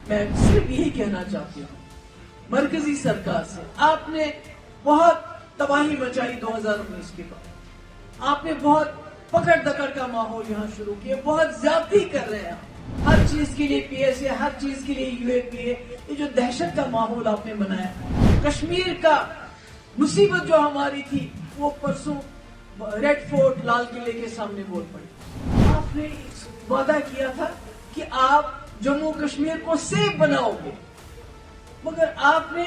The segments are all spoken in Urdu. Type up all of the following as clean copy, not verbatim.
میں صرف یہی کہنا چاہتی ہوں مرکزی سرکار سے، آپ نے بہت تباہی مچائی 2019 کے بعد، آپ نے بہت پکڑ دکڑ کا ماحول یہاں شروع کیا، بہت زیادتی کر رہے ہیں، ہر چیز کے لیے پی ایس اے، ہر چیز کے لیے یو اے پی اے، یہ جو دہشت کا ماحول آپ نے بنایا، کشمیر کا مصیبت جو ہماری تھی وہ پرسوں ریڈ فورٹ لال قلعے کے سامنے بول پڑی۔ آپ نے وعدہ کیا تھا کہ آپ جموں کشمیر کو سیف بناؤ گے، مگر آپ نے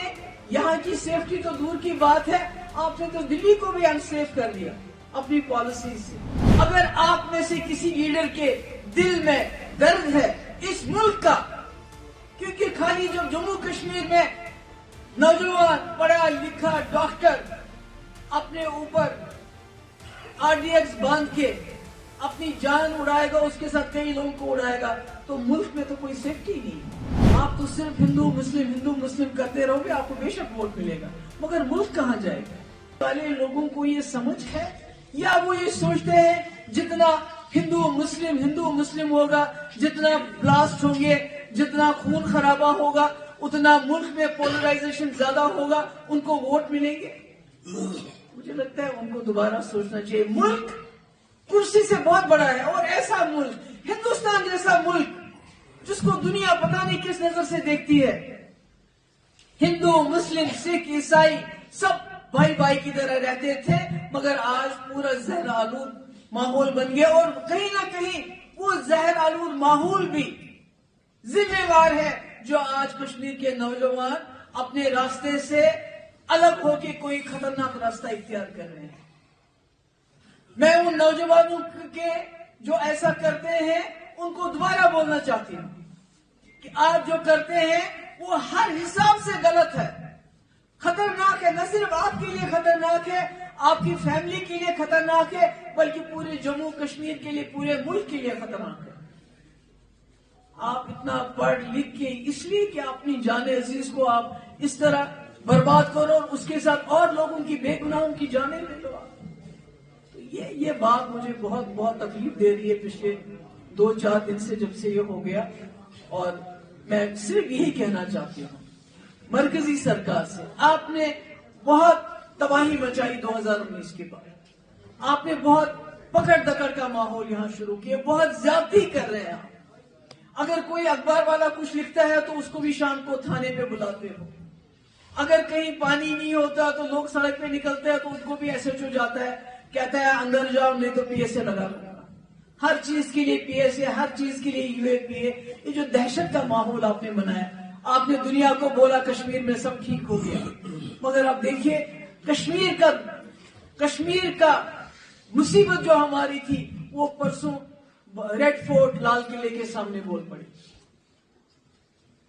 یہاں کی سیفٹی تو دور کی بات ہے، آپ نے تو دلی کو بھی انسیف کر دیا اپنی پالیسی سے۔ اگر آپ میں سے کسی لیڈر کے دل میں درد ہے اس ملک کا، کیونکہ خالی جب جموں کشمیر میں نوجوان پڑھا لکھا ڈاکٹر اپنے اوپر آر ڈی ایکس باندھ کے اپنی جان اڑائے گا، اس کے ساتھ کئی لوگوں کو اڑائے گا، تو ملک میں تو کوئی سیفٹی نہیں ہے۔ آپ تو صرف ہندو مسلم کرتے رہو گے، آپ کو بے شک ووٹ ملے گا، مگر ملک کہاں جائے گا؟ والے لوگوں کو یہ سمجھ ہے یا وہ یہ سوچتے ہیں جتنا ہندو مسلم ہوگا، جتنا بلاسٹ ہوں گے، جتنا خون خرابہ ہوگا، اتنا ملک میں پولرائزیشن زیادہ ہوگا، ان کو ووٹ ملیں گے؟ مجھے لگتا ہے ان کو دوبارہ سوچنا چاہیے۔ ملک کرسی سے بہت بڑا ہے، اور ایسا ملک، ہندوستان جیسا ملک جس کو دنیا پتہ نہیں کس نظر سے دیکھتی ہے، ہندو مسلم سکھ عیسائی سب بھائی بھائی کی طرح رہتے تھے، مگر آج پورا زہر آلود ماحول بن گیا، اور کہیں نہ کہیں وہ زہر آلود ماحول بھی ذمہ وار ہے جو آج کشمیر کے نوجوان اپنے راستے سے الگ ہو کے کوئی خطرناک راستہ اختیار کر رہے ہیں۔ میں ان نوجوانوں کے جو ایسا کرتے ہیں ان کو دوبارہ بولنا چاہتی ہوں کہ آپ جو کرتے ہیں وہ ہر حساب سے غلط ہے، خطرناک ہے، نہ صرف آپ کے لیے خطرناک ہے، آپ کی فیملی کے لیے خطرناک ہے، بلکہ پورے جموں کشمیر کے لیے، پورے ملک کے لیے خطرناک ہے۔ آپ اتنا پڑھ لکھ کے اس لیے کہ اپنی جان عزیز کو آپ اس طرح برباد کرو اور اس کے ساتھ اور لوگوں کی بے گناہوں کی جانیں لے لو آپ۔ تو یہ بات مجھے بہت تکلیف دے رہی ہے پچھلے 2-4 دن سے، جب سے یہ ہو گیا، اور میں صرف یہی کہنا چاہتی ہوں مرکزی سرکار سے، آپ نے بہت تباہی مچائی 2019 کے بعد، آپ نے بہت پکڑ دکڑ کا ماحول یہاں شروع کیا، بہت زیادتی کر رہے ہیں آپ۔ اگر کوئی اخبار والا کچھ لکھتا ہے تو اس کو بھی شام کو تھانے پہ بلاتے ہو، اگر کہیں پانی نہیں ہوتا تو لوگ سڑک پہ نکلتے ہیں تو ان کو بھی ایس ایچ او جاتا ہے، کہتا ہے اندر جاؤ نہیں تو پی ایس اے لگا لوں گا۔ ہر چیز کے لیے پی ایس اے، ہر چیز کے لیے یو اے پی اے، یہ جو دہشت کا ماحول آپ نے بنایا، آپ نے دنیا کو بولا کشمیر میں سب ٹھیک ہو گیا، مگر اب دیکھیے کشمیر کا مصیبت جو ہماری تھی وہ پرسوں ریڈ فورٹ لال قلعے کے سامنے بول پڑی۔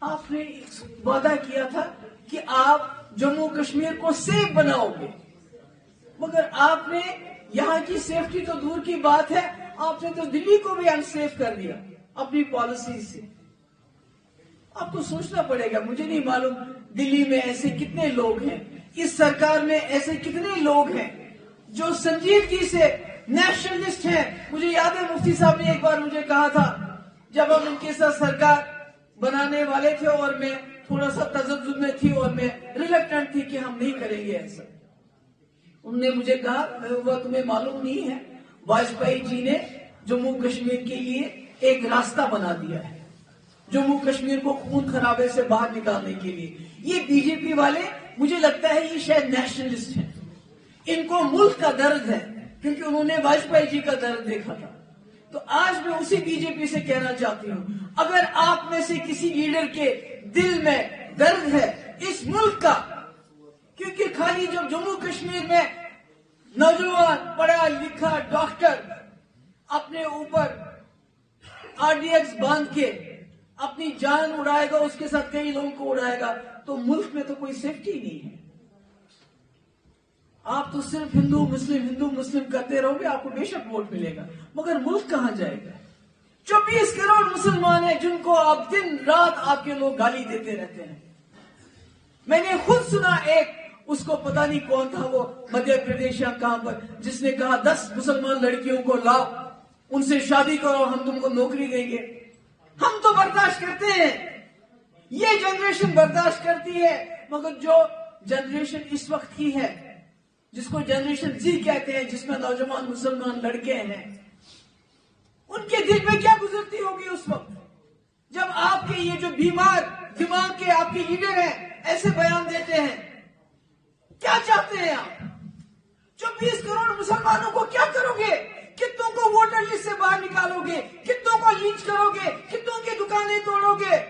آپ نے وعدہ کیا تھا کہ آپ جموں کشمیر کو سیف بناؤ گے، مگر آپ نے یہاں کی سیفٹی تو دور کی بات ہے، آپ نے تو دلی کو بھی انسیف کر دیا اپنی پالیسی سے۔ آپ کو سوچنا پڑے گا، مجھے نہیں معلوم دلی میں ایسے کتنے لوگ ہیں، اس سرکار میں ایسے کتنے لوگ ہیں جو سنجیدگی سے نیشنلسٹ ہیں۔ مجھے یاد ہے مفتی صاحب نے ایک بار مجھے کہا تھا جب ہم ان کے ساتھ سرکار بنانے والے تھے اور میں تھوڑا سا تذبذب میں تھی اور میں ریلیکٹنٹ تھی کہ ہم نہیں کریں گے ایسا، انہوں نے مجھے کہا وہ تمہیں معلوم نہیں ہے، واجپئی جی نے جموں کشمیر کے لیے ایک راستہ بنا دیا ہے، جموں کشمیر کو خون خرابے سے باہر نکالنے کے لیے۔ یہ بی جے پی والے مجھے لگتا ہے یہ شاید نیشنلسٹ ہیں، ان کو ملک کا درد ہے کیونکہ انہوں نے واجپئی جی کا درد دیکھا تھا۔ تو آج میں اسی بی جے پی سے کہنا چاہتی ہوں، اگر آپ میں سے کسی لیڈر کے دل میں درد ہے اس ملک کا، کیونکہ خالی جب جموں کشمیر میں نوجوان پڑھا لکھا ڈاکٹر اپنے اوپر آر ڈی ایکس باندھ کے اپنی جان اڑائے گا، اس کے ساتھ کئی لوگوں کو اڑائے گا، تو ملک میں تو کوئی سیفٹی نہیں ہے۔ آپ تو صرف ہندو مسلم کرتے رہو گے، آپ کو بے شک ووٹ ملے گا، مگر ملک کہاں جائے گا؟ 24 کروڑ مسلمان ہیں جن کو آپ دن رات آپ کے لوگ گالی دیتے رہتے ہیں۔ میں نے خود سنا ایک، اس کو پتہ نہیں کون تھا، وہ مدھیہ پردیش یا کہاں پر، جس نے کہا 10 مسلمان لڑکیوں کو لاؤ، ان سے شادی کرو، ہم تم کو نوکری دیں گے۔ ہم تو برداشت کرتے ہیں، یہ جنریشن برداشت کرتی ہے، مگر جو جنریشن اس وقت کی ہے، جس کو جنریشن زی کہتے ہیں، جس میں نوجوان مسلمان لڑکے ہیں، ان کے دل میں کیا گزرتی ہوگی اس وقت جب آپ کے یہ جو بیمار دماغ کے آپ کے لیڈر ہیں ایسے بیان دیتے ہیں؟ کیا چاہتے ہیں آپ؟ 24 کروڑ مسلمانوں کو کیا کرو گے؟ کتنوں کو ووٹر لسٹ سے باہر نکالو گے؟ کتنوں کو لینچ کرو گے؟ کتنوں کی دکانیں توڑو گے؟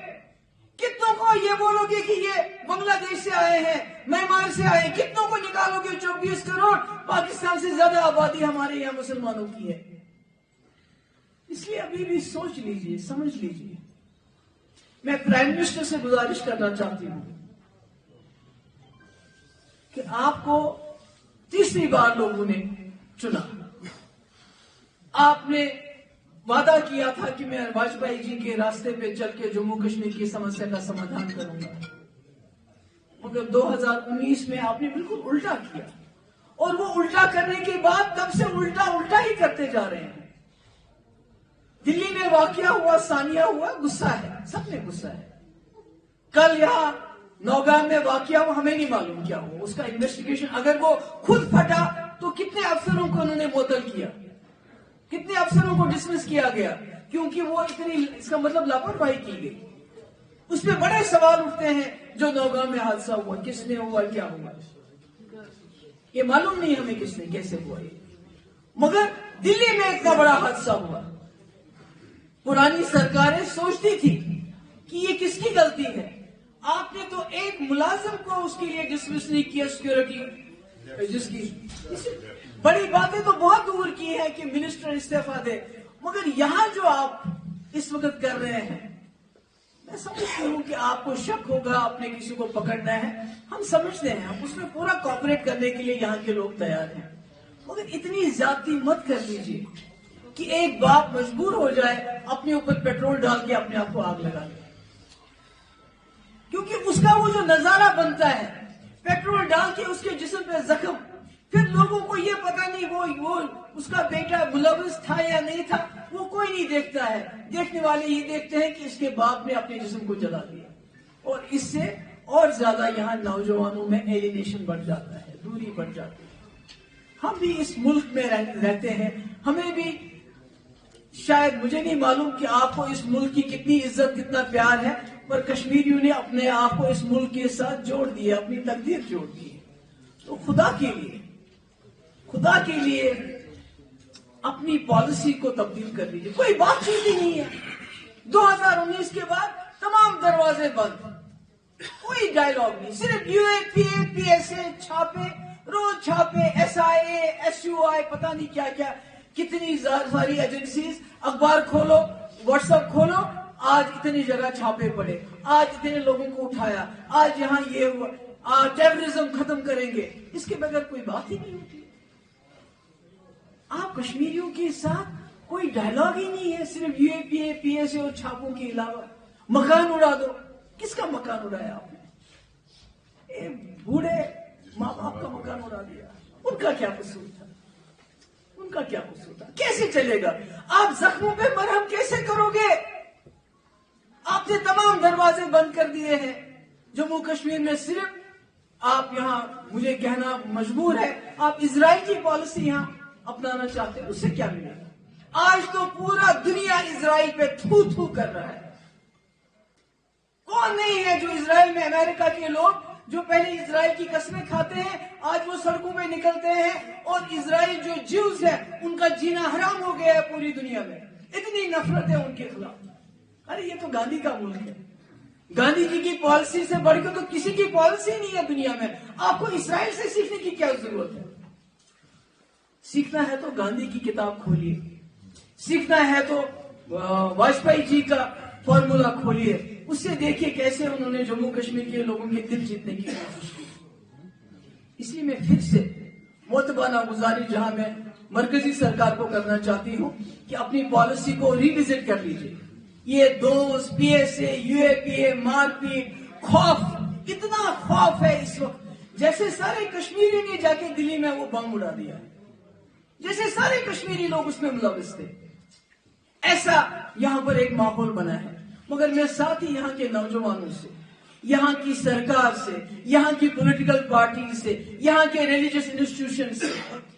کتنوں کو یہ بولو گے کہ یہ بنگلہ دیش سے آئے ہیں، میانمار سے آئے ہیں؟ کتنوں کو نکالو گے؟ 24 کروڑ، پاکستان سے زیادہ آبادی ہمارے یہاں مسلمانوں کی ہے۔ اس لیے ابھی بھی سوچ لیجئے، سمجھ لیجئے۔ میں پرائم منسٹر سے گزارش کرنا چاہتی ہوں کہ آپ کو تیسری بار لوگوں نے چنا، آپ نے وعدہ کیا تھا کہ میں واجپئی جی کے راستے پہ چل کے جموں کشمیر کی سمسیا کا سمادھان کروں گا، مگر 2019 میں آپ نے بالکل الٹا کیا، اور وہ الٹا کرنے کے بعد تب سے الٹا ہی کرتے جا رہے ہیں۔ دلی میں واقعہ ہوا، ثانیہ ہوا، غصہ ہے، سب نے غصہ ہے۔ کل یہاں نوگام میں واقعہ ہوا، ہمیں نہیں معلوم کیا ہوا، اس کا انویسٹیگیشن، اگر وہ خود پھٹا تو کتنے افسروں کو انہوں نے معطل کیا، کتنے افسروں کو ڈسمس کیا گیا، کیونکہ وہ اتنی، اس کا مطلب لاپرواہی کی گئی۔ اس پہ بڑے سوال اٹھتے ہیں جو نوگام میں حادثہ ہوا، کس نے ہوا، کیا ہوا، یہ معلوم نہیں ہمیں کس نے کیسے ہوا، مگر دلی میں اتنا بڑا حادثہ ہوا۔ پرانی سرکاریں سوچتی تھی کہ یہ کس کی غلطی ہے، آپ نے تو ایک ملازم کو اس کے لیے ڈسمس نہیں کیا، سیکیورٹی جس کی بڑی باتیں تو بہت دور کی ہے کہ منسٹر استعفیٰ دے، مگر یہاں جو آپ اس وقت کر رہے ہیں، میں سمجھتی ہوں کہ آپ کو شک ہوگا، آپ نے کسی کو پکڑنا ہے، ہم سمجھتے ہیں، ہم اس میں پورا کوآپریٹ کرنے کے لیے یہاں کے لوگ تیار ہیں، مگر اتنی زیادتی مت کر دیجیے کہ ایک باپ مجبور ہو جائے اپنے اوپر پیٹرول ڈال کے اپنے آپ کو آگ لگا لے، کیونکہ اس کا وہ جو نظارہ بنتا ہے، پیٹرول ڈال کے اس کے جسم پہ زخم، پھر لوگوں کو یہ پتہ نہیں وہ اس کا بیٹا ملوث تھا یا نہیں تھا، وہ کوئی نہیں دیکھتا ہے، دیکھنے والے یہ دیکھتے ہیں کہ اس کے باپ نے اپنے جسم کو جلا دیا، اور اس سے اور زیادہ یہاں نوجوانوں میں ایلینیشن بڑھ جاتا ہے، دوری بڑھ جاتی ہے۔ ہم بھی اس ملک میں رہتے ہیں، ہمیں بھی شاید، مجھے نہیں معلوم کہ آپ کو اس ملک کی کتنی عزت، کتنا پیار ہے، پر کشمیریوں نے اپنے آپ کو اس ملک کے ساتھ جوڑ دیا، اپنی تقدیر جوڑ دی ہے۔ تو خدا کے لیے اپنی پالیسی کو تبدیل کر لیجیے، کوئی بات چیت ہی نہیں ہے۔ 2019 کے بعد تمام دروازے بند، کوئی ڈائیلاگ نہیں، صرف UAPA PSA چھاپے، روز چھاپے، SIA SUI، پتہ نہیں کیا کیا، کتنی ساری ایجنسیز، اخبار کھولو، واٹس ایپ کھولو، آج اتنی جگہ چھاپے پڑے، آج اتنے لوگوں کو اٹھایا، آج یہاں یہ ہوا، آج ٹیررزم ختم کریں گے، اس کے بغیر کوئی بات ہی نہیں ہوتی۔ آپ کشمیریوں کے ساتھ کوئی ڈائیلاگ ہی نہیں ہے، صرف UAPA PSA اور چھاپوں کے علاوہ۔ مکان اڑا دو، کس کا مکان اڑایا آپ نے؟ بوڑھے ماں باپ کا مکان اڑا دیا، ان کا کیا قصور تھا؟ ان کا کیا قصور تھا؟ کیسے چلے گا؟ آپ زخموں پہ مرہم کیسے کرو گے؟ آپ نے تمام دروازے بند کر دیے ہیں جموں کشمیر میں، صرف آپ یہاں، مجھے کہنا مجبور ہے، آپ اسرائیل کی پالیسی یہاں اپنانا چاہتے ہیں، اس سے کیا ملے گا؟ آج تو پورا دنیا اسرائیل پہ تھو تھو کر رہا ہے۔ کون نہیں ہے جو اسرائیل میں، امریکہ کے لوگ جو پہلے اسرائیل کی قسمیں کھاتے ہیں، آج وہ سڑکوں پہ نکلتے ہیں، اور اسرائیل جو جیوز ہے ان کا جینا حرام ہو گیا ہے پوری دنیا میں، اتنی نفرت ہے ان کے خلاف۔ ارے یہ تو گاندھی کا ملک ہے، گاندھی جی کی پالیسی سے بڑھ کے تو کسی کی پالیسی نہیں ہے دنیا میں، آپ کو اسرائیل سے سیکھنے کی کیا ضرورت ہے؟ سیکھنا ہے تو گاندھی کی کتاب کھولیے، سیکھنا ہے تو واجپئی جی کا فارمولا کھولیے، اس سے دیکھیے کیسے انہوں نے جموں کشمیر کے لوگوں کے دل جیتنے کی کوشش کی۔ اس لیے میں پھر سے معتبانہ گزارش جہاں میں مرکزی سرکار کو کرنا چاہتی ہوں کہ اپنی پالیسی کو ریوزٹ کر لیجیے۔ یہ دوست، PSA UAPA، مار پیٹ، خوف، اتنا خوف ہے اس وقت، جیسے سارے کشمیری نے جا کے دلی میں وہ بم اڑا دیا، جیسے سارے کشمیری لوگ اس میں ملوث تھے، ایسا یہاں پر ایک ماحول بنا ہے۔ مگر میں ساتھ ہی یہاں کے نوجوانوں سے، یہاں کی سرکار سے، یہاں کی پولیٹیکل پارٹی سے، یہاں کے ریلیجس انسٹیٹیوشن سے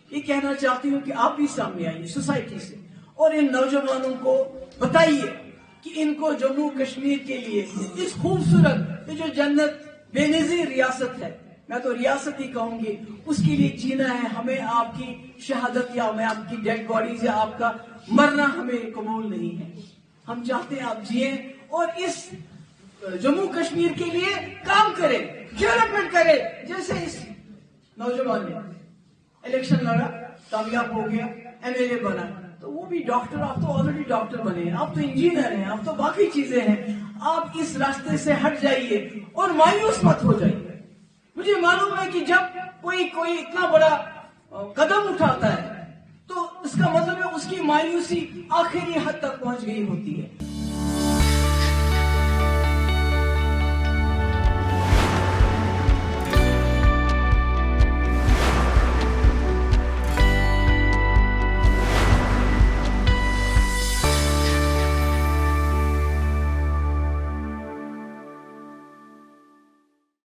یہ کہنا چاہتی ہوں کہ آپ بھی سامنے آئیے سوسائٹی سے اور ان نوجوانوں کو بتائیے کہ ان کو جموں کشمیر کے لیے اس خوبصورت جو جنت بے نظیر ریاست ہے، میں تو ریاست ہی کہوں گی، اس کے لیے جینا ہے۔ ہمیں آپ کی شہادت یا ہمیں آپ کی ڈیڈ باڈیز یا آپ کا مرنا ہمیں قبول نہیں ہے۔ ہم چاہتے ہیں آپ جیئیں اور اس جموں کشمیر کے لیے کام کریں، ڈیولپمنٹ کریں۔ جیسے اس نوجوان نے الیکشن لڑا، کامیاب ہو گیا، MLA بنا، تو وہ بھی ڈاکٹر، آپ تو آلریڈی ڈاکٹر بنے ہیں، آپ تو انجینئر ہیں، آپ تو باقی چیزیں ہیں۔ آپ اس راستے سے ہٹ جائیے اور مایوس مت ہو جائیے۔ مجھے معلوم ہے کہ جب کوئی اتنا بڑا قدم اٹھاتا ہے تو اس کا مطلب ہے اس کی مایوسی آخری حد تک پہنچ گئی ہوتی ہے۔